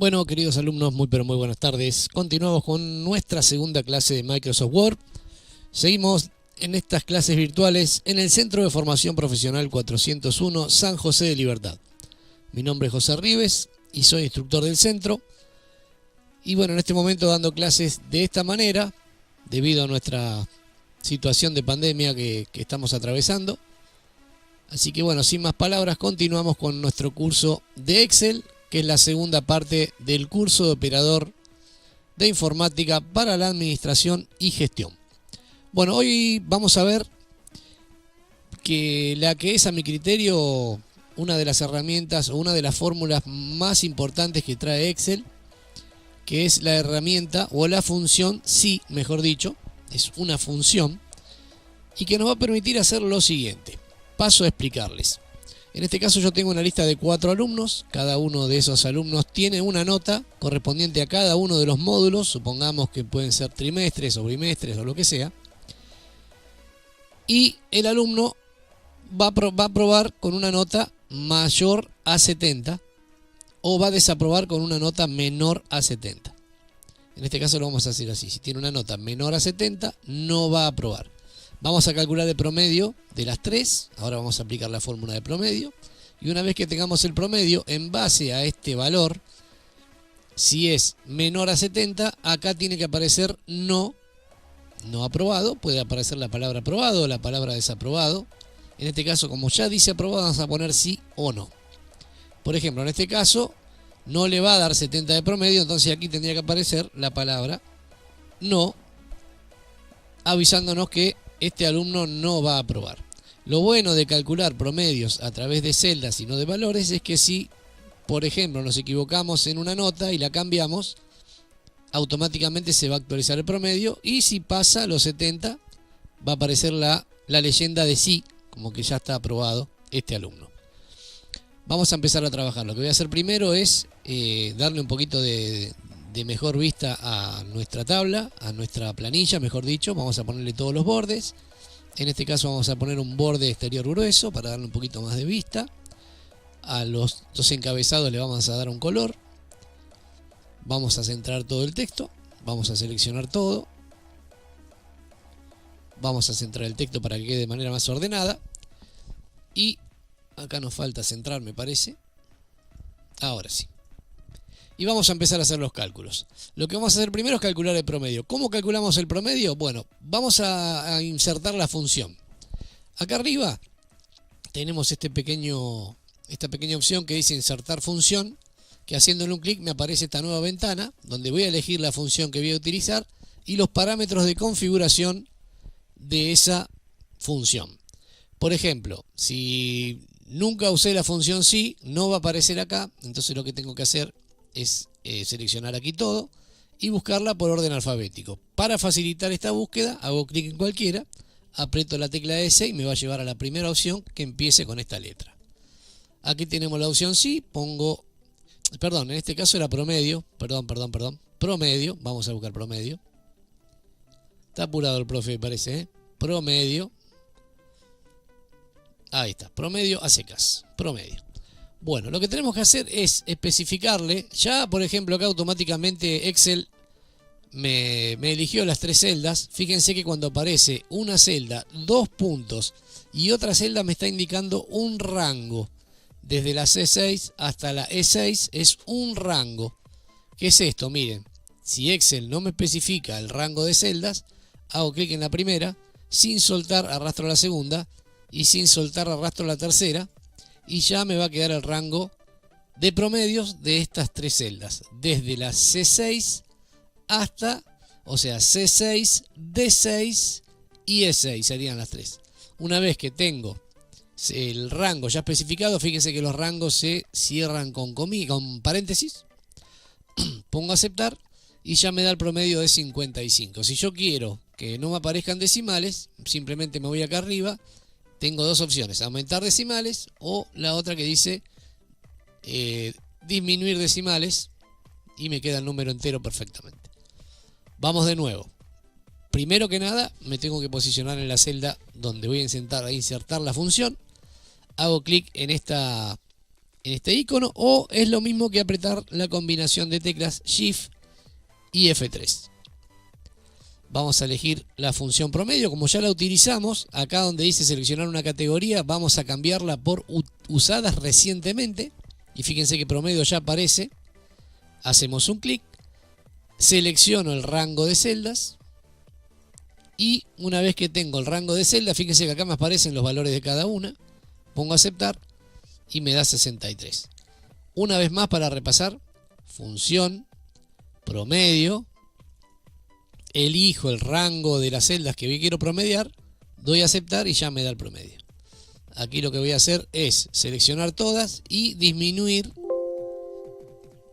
Bueno, queridos alumnos, muy pero muy buenas tardes. Continuamos con nuestra segunda clase de Microsoft Word. Seguimos en estas clases virtuales en el Centro de Formación Profesional 401 San José de Libertad. Mi nombre es José Rives y soy instructor del centro. Y bueno, en este momento dando clases de esta manera, debido a nuestra situación de pandemia que estamos atravesando. Así que bueno, sin más palabras, continuamos con nuestro curso de Excel, que es la segunda parte del curso de operador de informática para la administración y gestión. Bueno, hoy vamos a ver que la que es a mi criterio una de las herramientas o una de las fórmulas más importantes que trae Excel, que es la herramienta o la función sí, mejor dicho, es una función y que nos va a permitir hacer lo siguiente. Paso a explicarles. En este caso yo tengo una lista de 4 alumnos, cada uno de esos alumnos tiene una nota correspondiente a cada uno de los módulos, supongamos que pueden ser trimestres o bimestres o lo que sea, y el alumno va a aprobar con una nota mayor a 70 o va a desaprobar con una nota menor a 70. En este caso lo vamos a hacer así, si tiene una nota menor a 70 no va a aprobar. Vamos a calcular el promedio de las 3, ahora vamos a aplicar la fórmula de promedio, y una vez que tengamos el promedio, en base a este valor, si es menor a 70, acá tiene que aparecer no aprobado, puede aparecer la palabra aprobado o la palabra desaprobado. En este caso, como ya dice aprobado, vamos a poner sí o no. Por ejemplo, en este caso, no le va a dar 70 de promedio, entonces aquí tendría que aparecer la palabra no, avisándonos que este alumno no va a aprobar. Lo bueno de calcular promedios a través de celdas y no de valores es que si, por ejemplo, nos equivocamos en una nota y la cambiamos, automáticamente se va a actualizar el promedio y si pasa los 70 va a aparecer la leyenda de sí, como que ya está aprobado este alumno. Vamos a empezar a trabajar. Lo que voy a hacer primero es darle un poquito de mejor vista a nuestra tabla, a nuestra planilla, mejor dicho. Vamos a ponerle todos los bordes. En este caso vamos a poner un borde exterior grueso para darle un poquito más de vista. A los dos encabezados le vamos a dar un color. Vamos a centrar todo el texto. Vamos a seleccionar todo. Vamos a centrar el texto para que quede de manera más ordenada. Y acá nos falta centrar, me parece. Ahora sí. Y vamos a empezar a hacer los cálculos. Lo que vamos a hacer primero es calcular el promedio. ¿Cómo calculamos el promedio? Bueno, vamos a insertar la función. Acá arriba tenemos esta pequeña opción que dice insertar función, que haciéndole un clic me aparece esta nueva ventana, donde voy a elegir la función que voy a utilizar y los parámetros de configuración de esa función. Por ejemplo, si nunca usé la función sí, no va a aparecer acá, entonces lo que tengo que hacer es seleccionar aquí todo y buscarla por orden alfabético. Para facilitar esta búsqueda, hago clic en cualquiera, aprieto la tecla S y me va a llevar a la primera opción que empiece con esta letra. Aquí tenemos la opción sí, pongo, perdón, en este caso era promedio, promedio, vamos a buscar promedio. Está apurado el profe, me parece, ¿eh? Promedio. Ahí está, promedio a secas, promedio. Bueno, lo que tenemos que hacer es especificarle, ya por ejemplo acá automáticamente Excel me eligió las 3 celdas. Fíjense que cuando aparece una celda, 2 puntos y otra celda me está indicando un rango. Desde la C6 hasta la E6 es un rango. ¿Qué es esto? Miren, si Excel no me especifica el rango de celdas, hago clic en la primera, sin soltar arrastro la segunda y sin soltar arrastro la tercera. Y ya me va a quedar el rango de promedios de estas 3 celdas. Desde la C6 hasta, o sea, C6, D6 y E6 serían las 3. Una vez que tengo el rango ya especificado, fíjense que los rangos se cierran con paréntesis. Pongo aceptar y ya me da el promedio de 55. Si yo quiero que no me aparezcan decimales, simplemente me voy acá arriba. Tengo dos opciones, aumentar decimales o la otra que dice disminuir decimales y me queda el número entero perfectamente. Vamos de nuevo. Primero que nada me tengo que posicionar en la celda donde voy a insertar la función. Hago clic en esta en este icono, o es lo mismo que apretar la combinación de teclas Shift y F3. Vamos a elegir la función promedio, como ya la utilizamos, acá donde dice seleccionar una categoría, vamos a cambiarla por usadas recientemente, y fíjense que promedio ya aparece. Hacemos un clic, selecciono el rango de celdas, y una vez que tengo el rango de celdas, fíjense que acá me aparecen los valores de cada una, pongo aceptar, y me da 63. Una vez más para repasar, función, promedio, elijo el rango de las celdas que quiero promediar, doy a aceptar y ya me da el promedio. Aquí lo que voy a hacer es seleccionar todas y disminuir.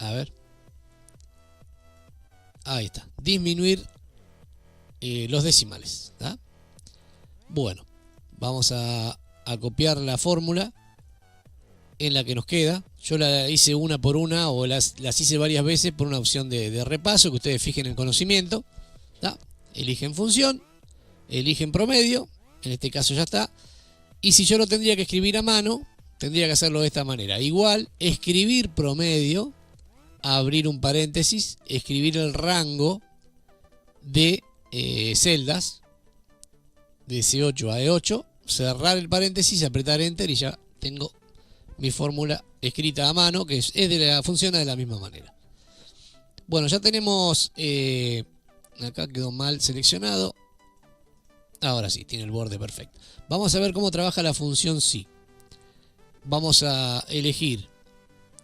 A ver. Ahí está. Disminuir los decimales. ¿Tá? Bueno, vamos a copiar la fórmula en la que nos queda. Yo la hice una por una o las hice varias veces por una opción de repaso, que ustedes fijen el conocimiento. ¿Tá? Eligen función, eligen promedio, en este caso ya está. Y si yo lo tendría que escribir a mano, tendría que hacerlo de esta manera. Igual, escribir promedio, abrir un paréntesis, escribir el rango de celdas de C8 a E8, cerrar el paréntesis, apretar Enter y ya tengo mi fórmula escrita a mano, que funciona de la misma manera. Bueno, ya tenemos, acá quedó mal seleccionado, ahora sí, tiene el borde perfecto. Vamos a ver cómo trabaja la función sí. Vamos a elegir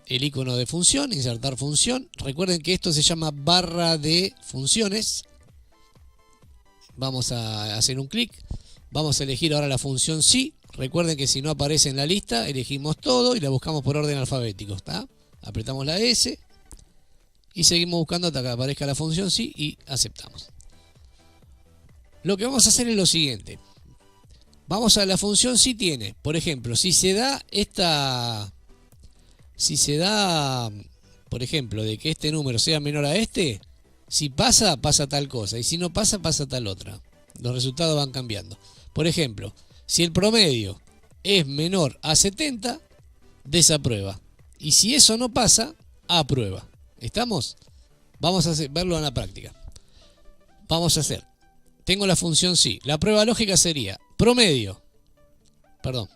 el icono de función, insertar función. Recuerden que esto se llama barra de funciones. Vamos a hacer un clic. Vamos a elegir ahora la función sí. Recuerden que si no aparece en la lista, elegimos todo y la buscamos por orden alfabético. ¿Está? Apretamos la S y seguimos buscando hasta que aparezca la función sí y aceptamos. Lo que vamos a hacer es lo siguiente. Vamos a la función si tiene, por ejemplo, si se da, por ejemplo, de que este número sea menor a este, si pasa, pasa tal cosa, y si no pasa, pasa tal otra. Los resultados van cambiando. Por ejemplo, si el promedio es menor a 70, desaprueba. Y si eso no pasa, aprueba. ¿Estamos? Vamos a verlo en la práctica. Vamos a hacer. Tengo la función sí. La prueba lógica sería promedio. Perdón,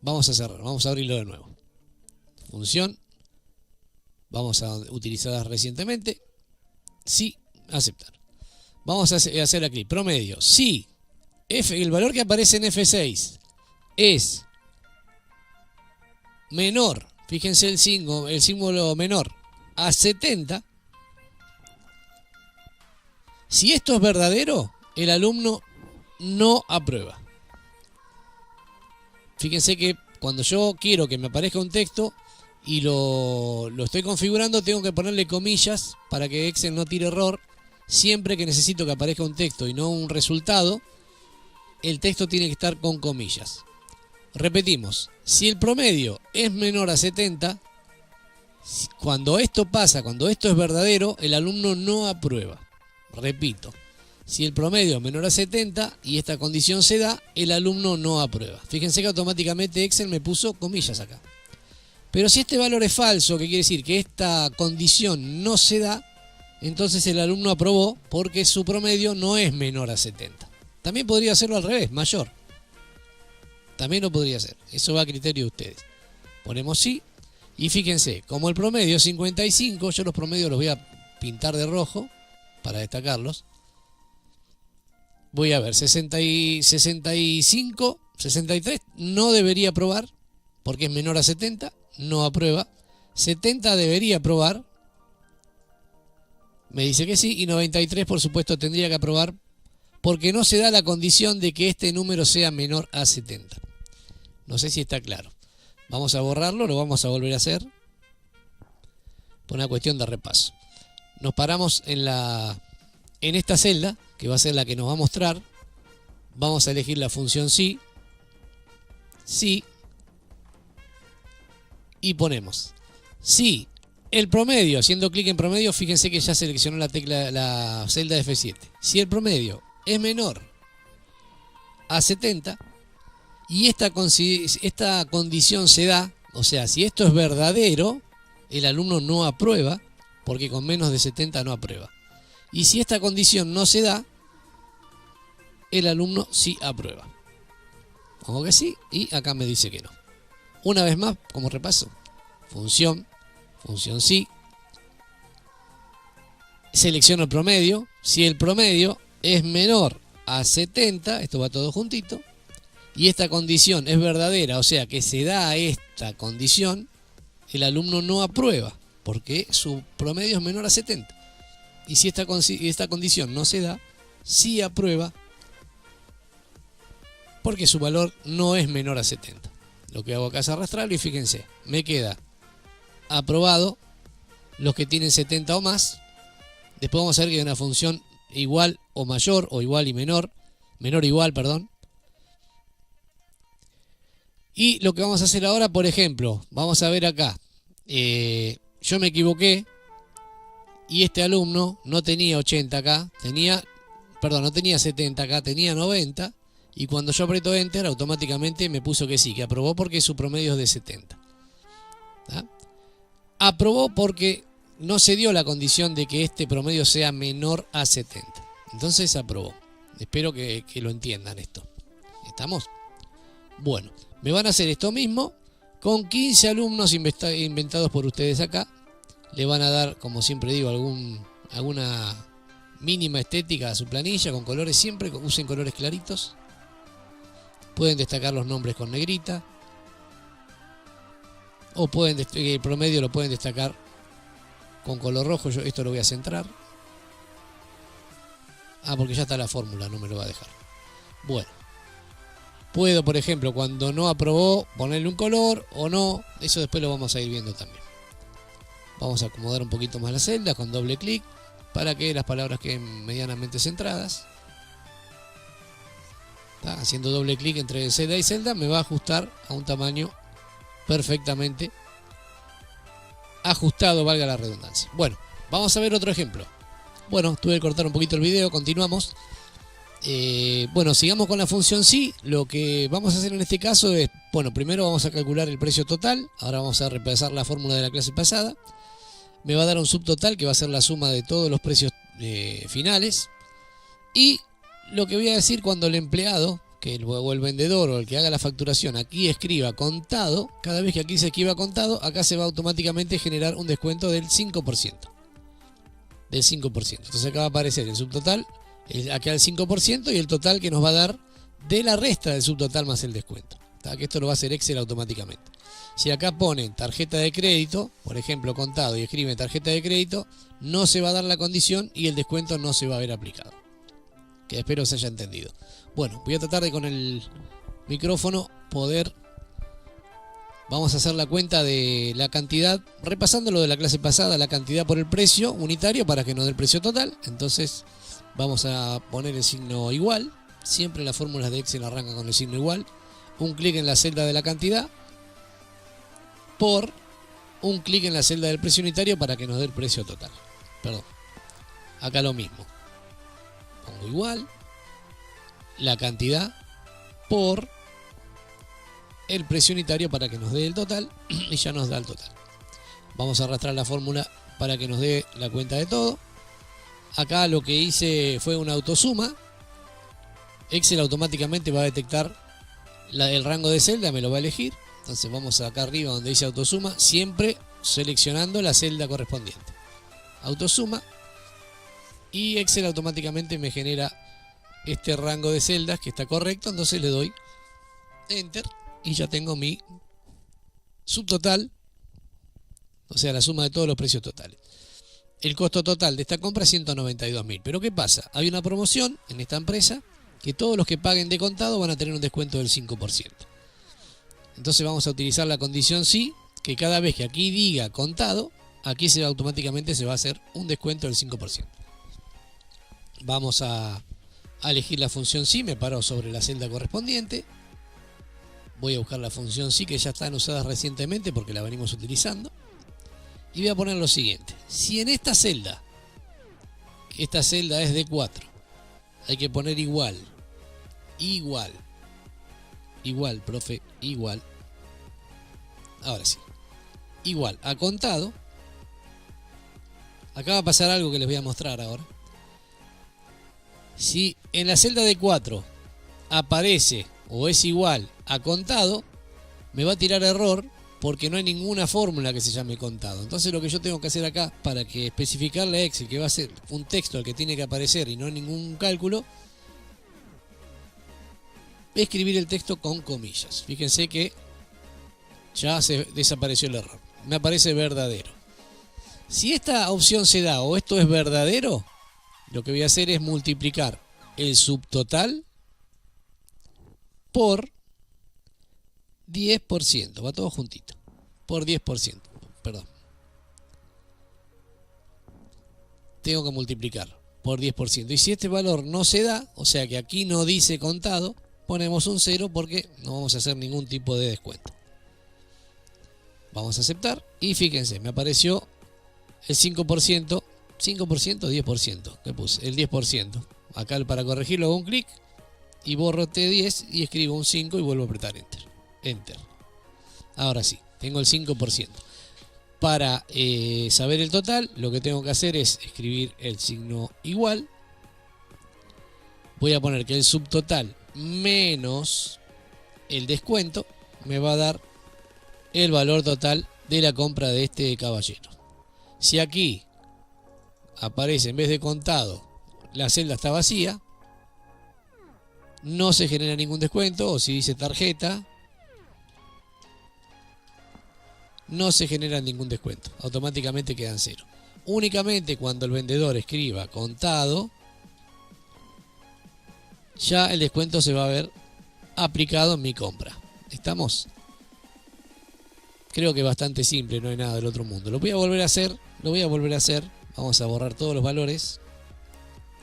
Vamos a cerrar, vamos a abrirlo de nuevo. Función. Vamos a utilizar recientemente. Sí, aceptar. Vamos a hacer aquí, promedio. Si el valor que aparece en F6 es menor, fíjense el símbolo menor, a 70. Si esto es verdadero, el alumno no aprueba. Fíjense que cuando yo quiero que me aparezca un texto y lo estoy configurando, tengo que ponerle comillas para que Excel no tire error. Siempre que necesito que aparezca un texto y no un resultado, el texto tiene que estar con comillas. Repetimos, si el promedio es menor a 70, cuando esto pasa, cuando esto es verdadero, el alumno no aprueba. Repito, si el promedio es menor a 70 y esta condición se da, el alumno no aprueba. Fíjense que automáticamente Excel me puso comillas acá. Pero si este valor es falso, que quiere decir que esta condición no se da, entonces el alumno aprobó porque su promedio no es menor a 70. También podría hacerlo al revés, mayor. También lo podría hacer. Eso va a criterio de ustedes. Ponemos sí. Y fíjense, como el promedio es 55, yo los promedios los voy a pintar de rojo para destacarlos. Voy a ver, 65, 63 no debería aprobar porque es menor a 70, no aprueba. 70 debería aprobar, me dice que sí, y 93 por supuesto tendría que aprobar porque no se da la condición de que este número sea menor a 70. No sé si está claro. Vamos a borrarlo, lo vamos a volver a hacer por una cuestión de repaso. Nos paramos en esta celda, que va a ser la que nos va a mostrar. Vamos a elegir la función sí. Sí. Y ponemos sí. El promedio, haciendo clic en promedio, fíjense que ya seleccionó la celda F7. Si el promedio es menor a 70, Y esta condición se da, o sea, si esto es verdadero, el alumno no aprueba, porque con menos de 70 no aprueba. Y si esta condición no se da, el alumno sí aprueba. Ojo que sí, y acá me dice que no. Una vez más, como repaso, función sí, selecciono el promedio. Si el promedio es menor a 70, esto va todo juntito, y esta condición es verdadera, o sea que se da esta condición, el alumno no aprueba, porque su promedio es menor a 70. Y si esta condición no se da, sí aprueba, porque su valor no es menor a 70. Lo que hago acá es arrastrarlo y fíjense, me queda aprobado los que tienen 70 o más. Después vamos a ver que hay una función igual o mayor, o igual y menor, menor o igual, perdón. Y lo que vamos a hacer ahora, por ejemplo, vamos a ver acá, yo me equivoqué y este alumno no tenía 80 acá, no tenía 70 acá, tenía 90, y cuando yo aprieto Enter automáticamente me puso que sí, que aprobó porque su promedio es de 70. ¿Ah? Aprobó porque no se dio la condición de que este promedio sea menor a 70. Entonces aprobó. Espero que lo entiendan esto. ¿Estamos? Bueno, me van a hacer esto mismo con 15 alumnos inventados por ustedes acá. Le van a dar, como siempre digo, alguna mínima estética a su planilla con colores. Siempre usen colores claritos. Pueden destacar los nombres con negrita. O el promedio lo pueden destacar con color rojo. Yo esto lo voy a centrar. Porque ya está la fórmula, no me lo va a dejar. Bueno. Puedo, por ejemplo, cuando no aprobó, ponerle un color o no. Eso después lo vamos a ir viendo también. Vamos a acomodar un poquito más la celda con doble clic para que las palabras queden medianamente centradas. Haciendo doble clic entre celda y celda me va a ajustar a un tamaño perfectamente ajustado, valga la redundancia. Bueno, vamos a ver otro ejemplo. Bueno, tuve que cortar un poquito el video, continuamos. Bueno, sigamos con la función sí. Lo que vamos a hacer en este caso es, bueno, primero vamos a calcular el precio total. Ahora vamos a repasar la fórmula de la clase pasada. Me va a dar un subtotal que va a ser la suma de todos los precios finales. Y lo que voy a decir cuando el empleado, o el vendedor o el que haga la facturación aquí escriba contado, cada vez que aquí se escriba contado, acá se va automáticamente a generar un descuento del 5%. Del 5%. Entonces acá va a aparecer el subtotal, acá el 5% y el total que nos va a dar de la resta del subtotal más el descuento. Que esto lo va a hacer Excel automáticamente. Si acá ponen tarjeta de crédito, por ejemplo contado, y escriben tarjeta de crédito, no se va a dar la condición y el descuento no se va a ver aplicado. Que espero se haya entendido. Bueno, voy a tratar de con el micrófono poder... Vamos a hacer la cuenta de la cantidad, repasando lo de la clase pasada, la cantidad por el precio unitario para que nos dé el precio total. Entonces vamos a poner el signo igual. Siempre las fórmulas de Excel arrancan con el signo igual. Un clic en la celda de la cantidad por un clic en la celda del precio unitario para que nos dé el precio total. Perdón. Acá lo mismo. Pongo igual la cantidad por el precio unitario para que nos dé el total y ya nos da el total. Vamos a arrastrar la fórmula para que nos dé la cuenta de todo. Acá lo que hice fue una autosuma. Excel automáticamente va a detectar el rango de celda, me lo va a elegir. Entonces vamos acá arriba donde dice autosuma, siempre seleccionando la celda correspondiente. Autosuma. Y Excel automáticamente me genera este rango de celdas que está correcto. Entonces le doy Enter y ya tengo mi subtotal, o sea, la suma de todos los precios totales. El costo total de esta compra es 192.000. Pero ¿qué pasa? Hay una promoción en esta empresa que todos los que paguen de contado van a tener un descuento del 5%. Entonces vamos a utilizar la condición sí, que cada vez que aquí diga contado, aquí automáticamente se va a hacer un descuento del 5%. Vamos a elegir la función sí, me paro sobre la celda correspondiente. Voy a buscar la función sí que ya están usadas recientemente porque la venimos utilizando. Y voy a poner lo siguiente. Si en esta celda es de 4, hay que poner igual, igual, profe, igual. Ahora sí. Igual a contado. Acá va a pasar algo que les voy a mostrar ahora. Si en la celda de 4 aparece o es igual a contado, me va a tirar error porque no hay ninguna fórmula que se llame contado. Entonces lo que yo tengo que hacer acá, para que especificarle a Excel que va a ser un texto al que tiene que aparecer y no ningún cálculo, escribir el texto con comillas. Fíjense que ya se desapareció el error. Me aparece verdadero. Si esta opción se da o esto es verdadero, lo que voy a hacer es multiplicar el subtotal por 10%. Va todo juntito. Por 10%. Perdón. Tengo que multiplicar por 10%. Y si este valor no se da, o sea que aquí no dice contado, ponemos un 0 porque no vamos a hacer ningún tipo de descuento. Vamos a aceptar y fíjense, me apareció el 5%, 5% o 10%. ¿Qué puse? El 10%. Acá para corregirlo hago un clic y borro T10 y escribo un 5 y vuelvo a apretar Enter. Enter. Ahora sí, tengo el 5%. Para saber el total, lo que tengo que hacer es escribir el signo igual. Voy a poner que el subtotal menos el descuento me va a dar el valor total de la compra de este caballero. Si aquí aparece en vez de contado la celda está vacía, no se genera ningún descuento, o si dice tarjeta, no se genera ningún descuento, automáticamente quedan 0. Únicamente cuando el vendedor escriba contado, ya el descuento se va a ver aplicado en mi compra. ¿Estamos? Creo que es bastante simple, no hay nada del otro mundo. Lo voy a volver a hacer, Vamos a borrar todos los valores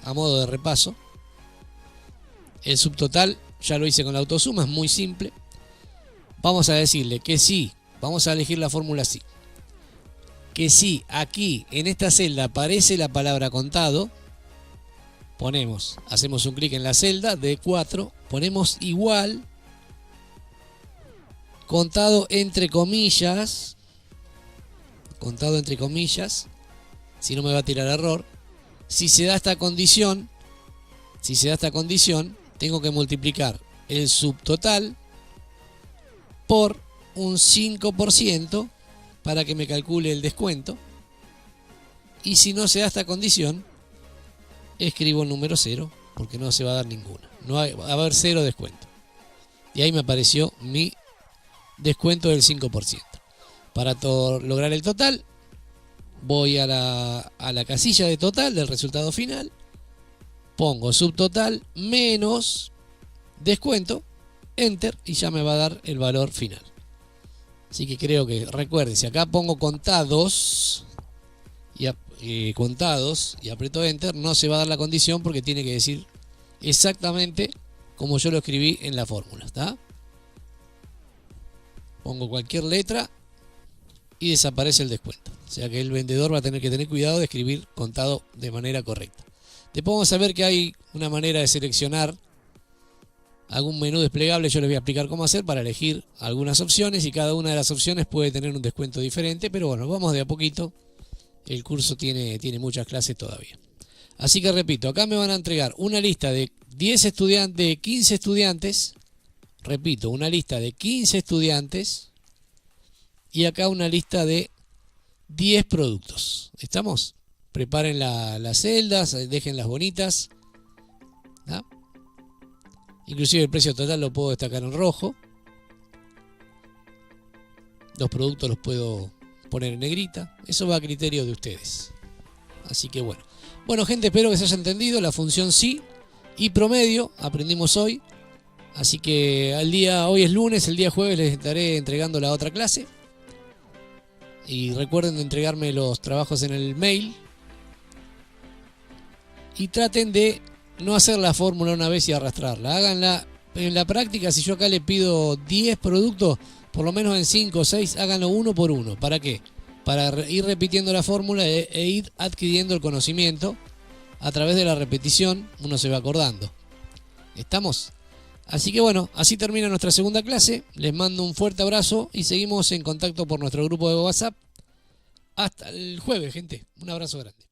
a modo de repaso. El subtotal ya lo hice con la autosuma, es muy simple. Vamos a decirle que sí, vamos a elegir la fórmula sí. Que sí, aquí en esta celda aparece la palabra contado. Hacemos un clic en la celda de 4, ponemos igual, contado entre comillas, si no me va a tirar error. Si se da esta condición, tengo que multiplicar el subtotal por un 5% para que me calcule el descuento. Y si no se da esta condición, escribo el número 0 porque no se va a dar ninguna. Va a haber 0 descuento. Y ahí me apareció mi descuento del 5%. Para lograr el total, voy a la casilla de total del resultado final, pongo subtotal menos descuento, Enter, y ya me va a dar el valor final. Así que creo que, recuerden, si acá pongo contados y aprieto Enter, no se va a dar la condición porque tiene que decir exactamente como yo lo escribí en la fórmula, ¿está? Pongo cualquier letra y desaparece el descuento. O sea que el vendedor va a tener que tener cuidado de escribir contado de manera correcta. Después vamos a ver que hay una manera de seleccionar algún menú desplegable. Yo les voy a explicar cómo hacer para elegir algunas opciones y cada una de las opciones puede tener un descuento diferente. Pero bueno, vamos de a poquito. El curso tiene muchas clases todavía. Así que repito, acá me van a entregar una lista de 15 estudiantes. Repito, una lista de 15 estudiantes. Y acá una lista de 10 productos. ¿Estamos? Preparen las celdas, déjenlas bonitas. ¿Ah? Inclusive el precio total lo puedo destacar en rojo. Los productos los puedo poner en negrita. Eso va a criterio de ustedes. Así que bueno. Bueno, gente, espero que se haya entendido la función sí y promedio. Aprendimos hoy. Así que hoy es lunes, el día jueves les estaré entregando la otra clase. Y recuerden de entregarme los trabajos en el mail. Y traten de no hacer la fórmula una vez y arrastrarla. Háganla en la práctica. Si yo acá le pido 10 productos, por lo menos en 5 o 6, háganlo uno por uno. ¿Para qué? Para ir repitiendo la fórmula e ir adquiriendo el conocimiento. A través de la repetición uno se va acordando. ¿Estamos? Así que bueno, así termina nuestra segunda clase. Les mando un fuerte abrazo y seguimos en contacto por nuestro grupo de WhatsApp. Hasta el jueves, gente. Un abrazo grande.